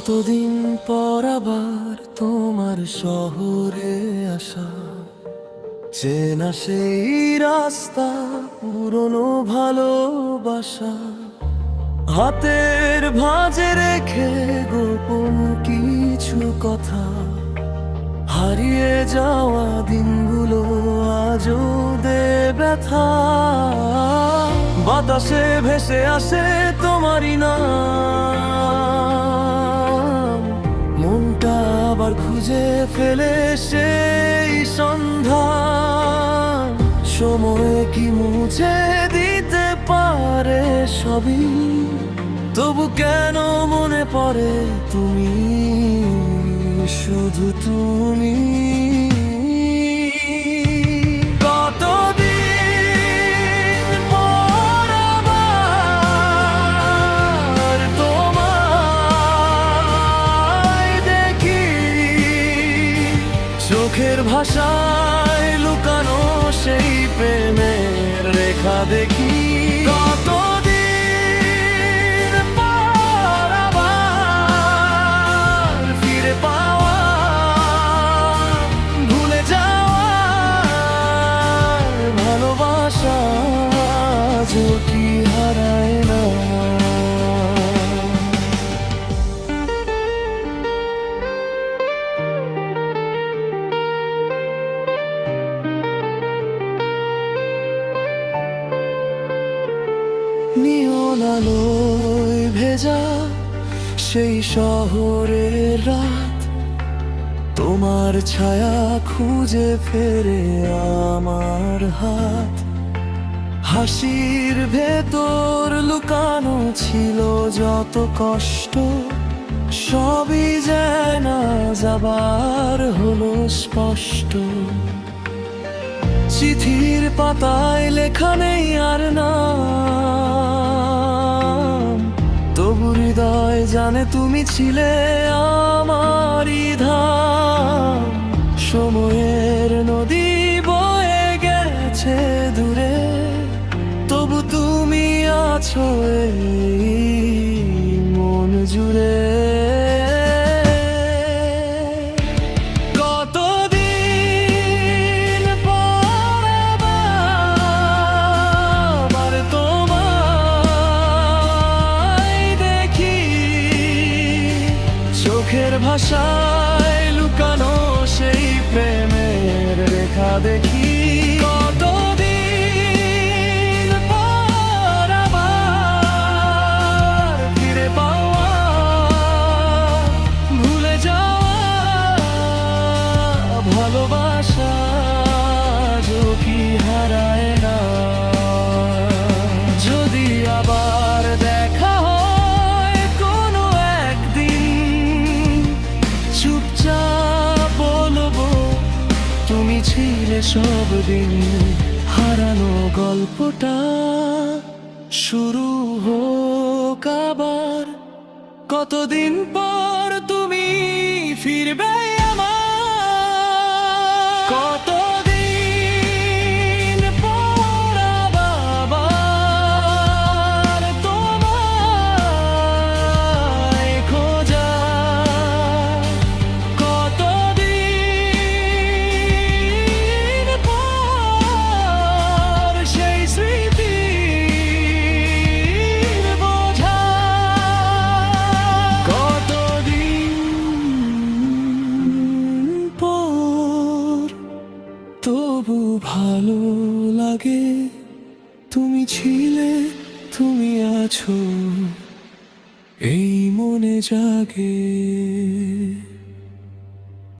কতদিন পর আবার তোমার শহরে আসা, চেনা সেই রাস্তা, পুরনো ভালোবাসা, হাতের ভাঁজে রেখে গোপন কিছু কথা, হারিয়ে যাওয়া দিনগুলো আজও দে ব্যথা। বাতাসে ভেসে আসে তোমারই নাম, মনটা আবার খুঁজে ফেলে সেই সন্ধান। সময় কি মুছে দিতে পারে সবই, তবু কেন মনে পড়ে তুমি, শুধু তুমি। কতদিন পর আবার তোমায় দেখি, চোখের ভাষায় লুকানো সেই প্রেমের রেখা দেখি। কতদিন পর আবার ফিরে পাওয়া, ভুলে যাওয়া ভালোবাসা আজও কি হারায় না। নিয়ন আলোয় ভেজা সেই শহরের রাত, তোমার ছায়া খুঁজে ফেরে আমার হাত। হাসির ভেতর লুকানো ছিল যত কষ্ট, সবই যেন যাবার হলো স্পষ্ট। চিঠির পাতায় লেখা নেই আর নাম, তবু হৃদয় জানে তুমি ছিলে আমারই ধাম। সময়ের নদী বয়ে গেছে দূরে, তবু তুমি আছো এই মন জুড়ে। চোখের ভাষায় লুকানো সেই প্রেমের রেখা দেখি। কতদিন পর আবার ফিরে পাওয়া, ভুলে যাওয়া ভালোবাসা আজও কি হারায় না। যদি আবার দেখা হয় কোনো একদিন, চুপচাপ বলবো তুমি ছিলে সব দিন। হারানো গল্পটা শুরু হোক আবার, কতদিন পর তুমি ফিরবে আমার। কতদিন পর আবার তোমায় খোঁজা, কতদিন পর সেই স্মৃতির বোঝা। কতদিন পর তবু ভালো লাগে তুমি ছিলে, তুমি আছো এই মনে জাগে।